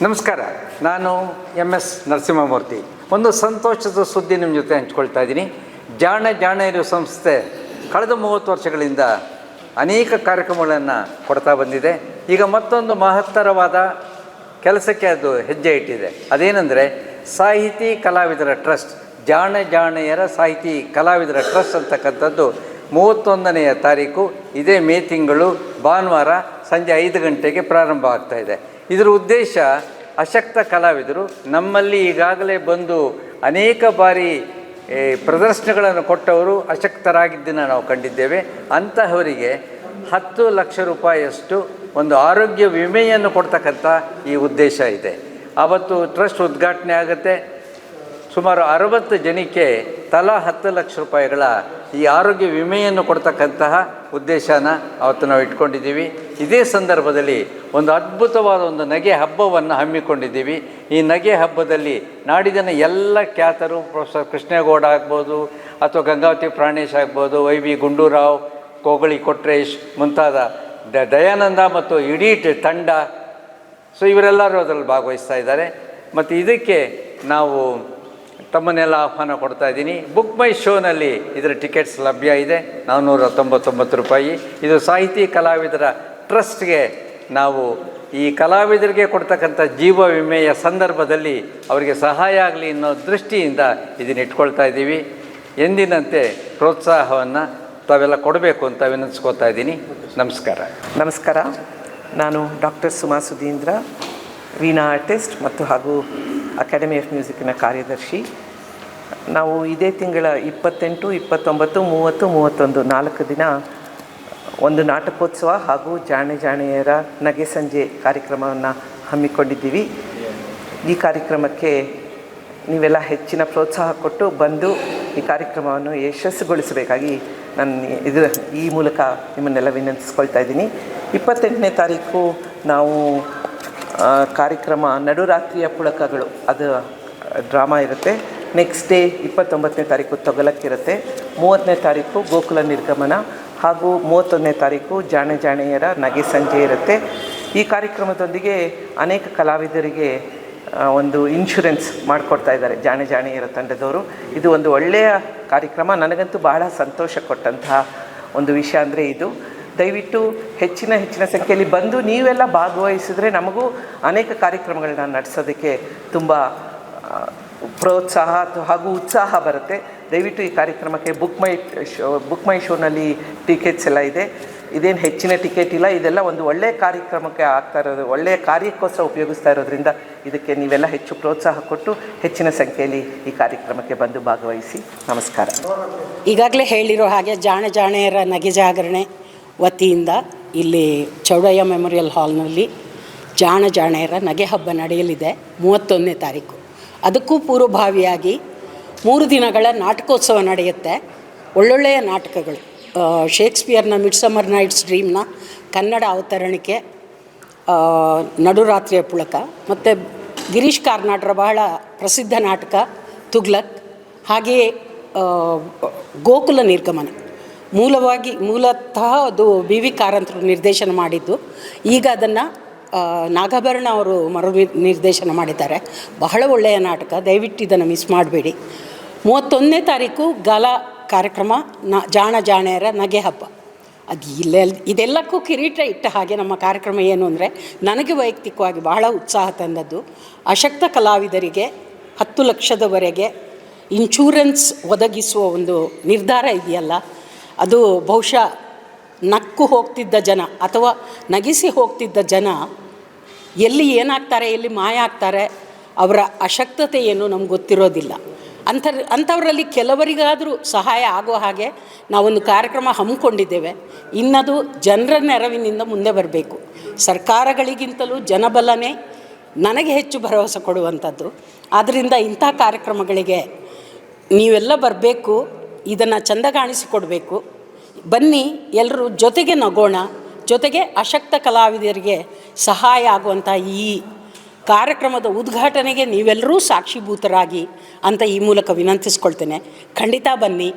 ನಮಸ್ಕಾರ, ನಾನು MS ನರಸಿಂಹಮೂರ್ತಿ. ಒಂದು ಸಂತೋಷದ ಸುದ್ದಿ ನಿಮ್ಮ ಜೊತೆ ಹಂಚ್ಕೊಳ್ತಾ ಇದ್ದೀನಿ. ಜಾಣೆಯರು ಸಂಸ್ಥೆ ಕಳೆದ 30 ವರ್ಷಗಳಿಂದ ಅನೇಕ ಕಾರ್ಯಕ್ರಮಗಳನ್ನು ಕೊಡ್ತಾ ಬಂದಿದೆ. ಈಗ ಮತ್ತೊಂದು ಮಹತ್ತರವಾದ ಕೆಲಸಕ್ಕೆ ಅದು ಹೆಜ್ಜೆ ಇಟ್ಟಿದೆ. ಅದೇನೆಂದರೆ ಸಾಹಿತಿ ಕಲಾವಿದರ ಟ್ರಸ್ಟ್, ಜಾಣೆಯರ ಸಾಹಿತಿ ಕಲಾವಿದರ ಟ್ರಸ್ಟ್ ಅಂತಕ್ಕಂಥದ್ದು 31ನೇ ತಾರೀಕು ಇದೇ ಮೇ ತಿಂಗಳು ಭಾನುವಾರ ಸಂಜೆ 5 ಗಂಟೆಗೆ ಪ್ರಾರಂಭ ಆಗ್ತಾ ಇದೆ. ಇದರ ಉದ್ದೇಶ ಅಶಕ್ತ ಕಲಾವಿದರು ನಮ್ಮಲ್ಲಿ ಈಗಾಗಲೇ ಬಂದು ಅನೇಕ ಬಾರಿ ಪ್ರದರ್ಶನಗಳನ್ನು ಕೊಟ್ಟವರು ಅಶಕ್ತರಾಗಿದ್ದನ್ನು ನಾವು ಕಂಡಿದ್ದೇವೆ. ಅಂತಹವರಿಗೆ 10 ಲಕ್ಷ ರೂಪಾಯಿಯಷ್ಟು ಒಂದು ಆರೋಗ್ಯ ವಿಮೆಯನ್ನು ಕೊಡ್ತಕ್ಕಂಥ ಈ ಉದ್ದೇಶ ಇದೆ. ಆವತ್ತು ಟ್ರಸ್ಟ್ ಉದ್ಘಾಟನೆ ಆಗುತ್ತೆ. ಸುಮಾರು 60 ಜನಕ್ಕೆ ತಲಾ 10 ಲಕ್ಷ ರೂಪಾಯಿಗಳ ಈ ಆರೋಗ್ಯ ವಿಮೆಯನ್ನು ಕೊಡ್ತಕ್ಕಂತಹ ಉದ್ದೇಶನ ಅವತ್ತು ನಾವು ಇಟ್ಕೊಂಡಿದ್ದೀವಿ. ಇದೇ ಸಂದರ್ಭದಲ್ಲಿ ಒಂದು ಅದ್ಭುತವಾದ ಒಂದು ನಗೆ ಹಬ್ಬವನ್ನು ಹಮ್ಮಿಕೊಂಡಿದ್ದೀವಿ. ಈ ನಗೆ ಹಬ್ಬದಲ್ಲಿ ನಾಡಿನ ಎಲ್ಲ ಖ್ಯಾತರು, ಪ್ರೊಫೆಸರ್ ಕೃಷ್ಣೇಗೌಡ ಆಗ್ಬೋದು, ಅಥವಾ ಗಂಗಾವತಿ ಪ್ರಾಣೇಶ್ ಆಗ್ಬೋದು, YB ಗುಂಡೂರಾವ್, ಕೋಗಳಿ ಕೊಟ್ರೇಶ್ ಮುಂತಾದ ದಯಾನಂದ ಮತ್ತು ಇಡೀ ತಂಡ, ಸೊ ಇವರೆಲ್ಲರೂ ಅದರಲ್ಲಿ ಭಾಗವಹಿಸ್ತಾ ಇದ್ದಾರೆ. ಮತ್ತು ಇದಕ್ಕೆ ನಾವು ತಮ್ಮನ್ನೆಲ್ಲ ಆಹ್ವಾನ ಕೊಡ್ತಾ ಇದ್ದೀನಿ. ಬುಕ್ ಮೈ ಶೋನಲ್ಲಿ ಇದರ ಟಿಕೆಟ್ಸ್ ಲಭ್ಯ ಇದೆ, 499 ರೂಪಾಯಿ. ಇದು ಸಾಹಿತಿ ಕಲಾವಿದರ ಟ್ರಸ್ಟ್ಗೆ ನಾವು ಈ ಕಲಾವಿದರಿಗೆ ಕೊಡ್ತಕ್ಕಂಥ ಜೀವ ವಿಮೆಯ ಸಂದರ್ಭದಲ್ಲಿ ಅವರಿಗೆ ಸಹಾಯ ಆಗಲಿ ಅನ್ನೋ ದೃಷ್ಟಿಯಿಂದ ಇದನ್ನು ಇಟ್ಕೊಳ್ತಾ ಇದ್ದೀವಿ. ಎಂದಿನಂತೆ ಪ್ರೋತ್ಸಾಹವನ್ನು ತಾವೆಲ್ಲ ಕೊಡಬೇಕು ಅಂತ ವಿನಂತಿಸ್ಕೊತಾ ಇದ್ದೀನಿ. ನಮಸ್ಕಾರ. ನಾನು ಡಾಕ್ಟರ್ ಸುಮಾ ಸುಧೀಂದ್ರ, ವೀಣಾ ಆರ್ಟಿಸ್ಟ್ ಮತ್ತು ಹಾಗೂ ಅಕಾಡೆಮಿ ಆಫ್ ಮ್ಯೂಸಿಕ್ಕಿನ ಕಾರ್ಯದರ್ಶಿ. ನಾವು ಇದೇ ತಿಂಗಳ 28, 29, 30, 31 4 ದಿನ ಒಂದು ನಾಟಕೋತ್ಸವ ಹಾಗೂ ಜಾಣೆಯರ ನಗೆ ಸಂಜೆ ಕಾರ್ಯಕ್ರಮವನ್ನು ಹಮ್ಮಿಕೊಂಡಿದ್ದೀವಿ. ಈ ಕಾರ್ಯಕ್ರಮಕ್ಕೆ ನೀವೆಲ್ಲ ಹೆಚ್ಚಿನ ಪ್ರೋತ್ಸಾಹ ಕೊಟ್ಟು ಬಂದು ಈ ಕಾರ್ಯಕ್ರಮವನ್ನು ಯಶಸ್ಸುಗೊಳಿಸಬೇಕಾಗಿ ನಾನು ಈ ಮೂಲಕ ನಿಮ್ಮನ್ನೆಲ್ಲ ವಿನಂತಿಸ್ಕೊಳ್ತಾ ಇದ್ದೀನಿ. 28ನೇ ತಾರೀಕು ನಾವು ಕಾರ್ಯಕ್ರಮ ನಡುರಾತ್ರಿಯ ಪುಳಕಗಳು, ಅದು ಡ್ರಾಮಾ ಇರುತ್ತೆ. ನೆಕ್ಸ್ಟ್ ಡೇ 29ನೇ ತಾರೀಕು ತೊಗಲಕ್ಕಿರುತ್ತೆ. 30ನೇ ತಾರೀಕು ಗೋಕುಲ ನಿರ್ಗಮನ ಹಾಗೂ 31ನೇ ತಾರೀಕು ಜಾಣೆಯರ ನಗೆ ಸಂಜೆ ಇರುತ್ತೆ. ಈ ಕಾರ್ಯಕ್ರಮದೊಂದಿಗೆ ಅನೇಕ ಕಲಾವಿದರಿಗೆ ಒಂದು ಇನ್ಶೂರೆನ್ಸ್ ಮಾಡಿಕೊಡ್ತಾ ಇದ್ದಾರೆ ಜಾಣೆಯರ ತಂಡದವರು. ಇದು ಒಂದು ಒಳ್ಳೆಯ ಕಾರ್ಯಕ್ರಮ. ನನಗಂತೂ ಬಹಳ ಸಂತೋಷ ಕೊಟ್ಟಂತಹ ಒಂದು ವಿಷಯ ಅಂದರೆ ಇದು. ದಯವಿಟ್ಟು ಹೆಚ್ಚಿನ ಸಂಖ್ಯೆಯಲ್ಲಿ ಬಂದು ನೀವೆಲ್ಲ ಭಾಗವಹಿಸಿದ್ರೆ ನಮಗೂ ಅನೇಕ ಕಾರ್ಯಕ್ರಮಗಳನ್ನ ನಡೆಸೋದಕ್ಕೆ ತುಂಬ ಪ್ರೋತ್ಸಾಹ ಹಾಗೂ ಉತ್ಸಾಹ ಬರುತ್ತೆ. ದಯವಿಟ್ಟು ಈ ಕಾರ್ಯಕ್ರಮಕ್ಕೆ ಬುಕ್ ಮೈ ಶೋನಲ್ಲಿ ಟಿಕೆಟ್ಸ್ ಎಲ್ಲ ಇದೆ. ಇದೇನು ಹೆಚ್ಚಿನ ಟಿಕೆಟ್ ಇಲ್ಲ, ಇದೆಲ್ಲ ಒಂದು ಒಳ್ಳೆಯ ಕಾರ್ಯಕ್ರಮಕ್ಕೆ ಆಗ್ತಾ ಇರೋದು, ಒಳ್ಳೆಯ ಕಾರ್ಯಕ್ಕೋಸ್ಕರ ಉಪಯೋಗಿಸ್ತಾ ಇರೋದ್ರಿಂದ ಇದಕ್ಕೆ ನೀವೆಲ್ಲ ಹೆಚ್ಚು ಪ್ರೋತ್ಸಾಹ ಕೊಟ್ಟು ಹೆಚ್ಚಿನ ಸಂಖ್ಯೆಯಲ್ಲಿ ಈ ಕಾರ್ಯಕ್ರಮಕ್ಕೆ ಬಂದು ಭಾಗವಹಿಸಿ. ನಮಸ್ಕಾರ. ಈಗಾಗಲೇ ಹೇಳಿರೋ ಹಾಗೆ ಜಾಣೆಯರ ನಗೆ ಜಾಗರಣೆ ವತಿಯಿಂದ ಇಲ್ಲಿ ಚೌಡಯ್ಯ ಮೆಮೋರಿಯಲ್ ಹಾಲ್ನಲ್ಲಿ ಜಾಣೆಯರ ನಗೆ ಹಬ್ಬ ನಡೆಯಲಿದೆ 31ನೇ ತಾರೀಕು. ಅದಕ್ಕೂ ಪೂರ್ವಭಾವಿಯಾಗಿ 3 ದಿನಗಳ ನಾಟಕೋತ್ಸವ ನಡೆಯುತ್ತೆ. ಒಳ್ಳೊಳ್ಳೆಯ ನಾಟಕಗಳು, ಶೇಕ್ಸ್ಪಿಯರ್ನ ಮಿಡ್ಸಮರ್ ನೈಟ್ಸ್ ಡ್ರೀಮ್ನ ಕನ್ನಡ ಅವತರಣಿಕೆ, ನಡುರಾತ್ರಿಯ ಪುಳಕ, ಮತ್ತು ಗಿರೀಶ್ ಕಾರ್ನಾಡ್ರ ಬಹಳ ಪ್ರಸಿದ್ಧ ನಾಟಕ ತುಗ್ಲಕ್, ಹಾಗೆಯೇ ಗೋಕುಲ ನಿರ್ಗಮನ. ಮೂಲತಃ ಅದು BV ಕಾರಂತರು ನಿರ್ದೇಶನ ಮಾಡಿದ್ದು. ಈಗ ಅದನ್ನು ನಾಗಾಭರಣ ಅವರು ನಿರ್ದೇಶನ ಮಾಡಿದ್ದಾರೆ. ಬಹಳ ಒಳ್ಳೆಯ ನಾಟಕ, ದಯವಿಟ್ಟು ಇದನ್ನು ಮಿಸ್ ಮಾಡಬೇಡಿ. 31ನೇ ತಾರೀಕು ಗಾಲಾ ಕಾರ್ಯಕ್ರಮ, ಜಾಣೆಯರ ನಗೆ ಹಬ್ಬ. ಅದು ಇದೆಲ್ಲಕ್ಕೂ ಕಿರೀಟ ಇಟ್ಟ ಹಾಗೆ ನಮ್ಮ ಕಾರ್ಯಕ್ರಮ ಏನು ಅಂದರೆ, ನನಗೆ ವೈಯಕ್ತಿಕವಾಗಿ ಬಹಳ ಉತ್ಸಾಹ ತಂದದ್ದು, ಅಶಕ್ತ ಕಲಾವಿದರಿಗೆ 10 ಲಕ್ಷದವರೆಗೆ ಇನ್ಶೂರೆನ್ಸ್ ಒದಗಿಸುವ ಒಂದು ನಿರ್ಧಾರ ಇದೆಯಲ್ಲ, ಅದು ಬಹುಶಃ ನಕ್ಕು ಹೋಗ್ತಿದ್ದ ಜನ ಅಥವಾ ನಗಿಸಿ ಹೋಗ್ತಿದ್ದ ಜನ ಎಲ್ಲಿ ಏನಾಗ್ತಾರೆ, ಎಲ್ಲಿ ಮಾಯ ಆಗ್ತಾರೆ, ಅವರ ಅಶಕ್ತತೆ ಏನು ನಮ್ಗೆ ಗೊತ್ತಿರೋದಿಲ್ಲ. ಅಂಥವರಲ್ಲಿ ಕೆಲವರಿಗಾದರೂ ಸಹಾಯ ಆಗೋ ಹಾಗೆ ನಾವೊಂದು ಕಾರ್ಯಕ್ರಮ ಹಮ್ಮಿಕೊಂಡಿದ್ದೇವೆ. ಇನ್ನದು ಜನರ ನೆರವಿನಿಂದ ಮುಂದೆ ಬರಬೇಕು. ಸರ್ಕಾರಗಳಿಗಿಂತಲೂ ಜನಬಲನೇ ನನಗೆ ಹೆಚ್ಚು ಭರವಸೆ ಕೊಡುವಂಥದ್ದು. ಆದ್ದರಿಂದ ಇಂಥ ಕಾರ್ಯಕ್ರಮಗಳಿಗೆ ನೀವೆಲ್ಲ ಬರಬೇಕು, ಇದನ್ನು ಚೆಂದ ಕಾಣಿಸಿಕೊಡಬೇಕು. ಬನ್ನಿ, ಎಲ್ಲರೂ ಜೊತೆಗೆ ನಗೋಣ, ಜೊತೆಗೆ ಅಶಕ್ತ ಕಲಾವಿದರಿಗೆ ಸಹಾಯ ಆಗುವಂಥ ಈ ಕಾರ್ಯಕ್ರಮದ ಉದ್ಘಾಟನೆಗೆ ನೀವೆಲ್ಲರೂ ಸಾಕ್ಷೀಭೂತರಾಗಿ ಅಂತ ಈ ಮೂಲಕ ವಿನಂತಿಸ್ಕೊಳ್ತೇನೆ. ಖಂಡಿತ ಬನ್ನಿ.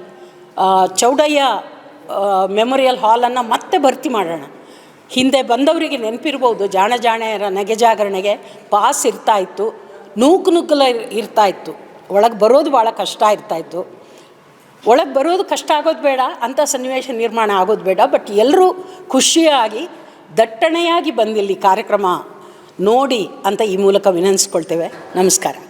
ಚೌಡಯ್ಯ ಮೆಮೋರಿಯಲ್ ಹಾಲನ್ನು ಮತ್ತೆ ಭರ್ತಿ ಮಾಡೋಣ. ಹಿಂದೆ ಬಂದವರಿಗೆ ನೆನಪಿರ್ಬೋದು, ಜಾಣ ಜಾಣೆಯರ ನಗೆ ಜಾಗರಣೆಗೆ ಪಾಸ್ ಇರ್ತಾಯಿತ್ತು, ನೂಕುನುಗ್ಗಲ ಇರ್ತಾಯಿತ್ತು, ಒಳಗೆ ಬರೋದು ಭಾಳ ಕಷ್ಟ ಇರ್ತಾಯಿತ್ತು. ಒಳಗೆ ಬರೋದು ಕಷ್ಟ ಆಗೋದು ಬೇಡ, ಅಂಥ ಸನ್ನಿವೇಶ ನಿರ್ಮಾಣ ಆಗೋದು ಬೇಡ. ಬಟ್ ಎಲ್ಲರೂ ಖುಷಿಯಾಗಿ ದಟ್ಟಣೆಯಾಗಿ ಬಂದಿಲ್ಲಿ ಕಾರ್ಯಕ್ರಮ ನೋಡಿ ಅಂತ ಈ ಮೂಲಕ ವಿನಂತಿಸ್ಕೊಳ್ತೇವೆ. ನಮಸ್ಕಾರ.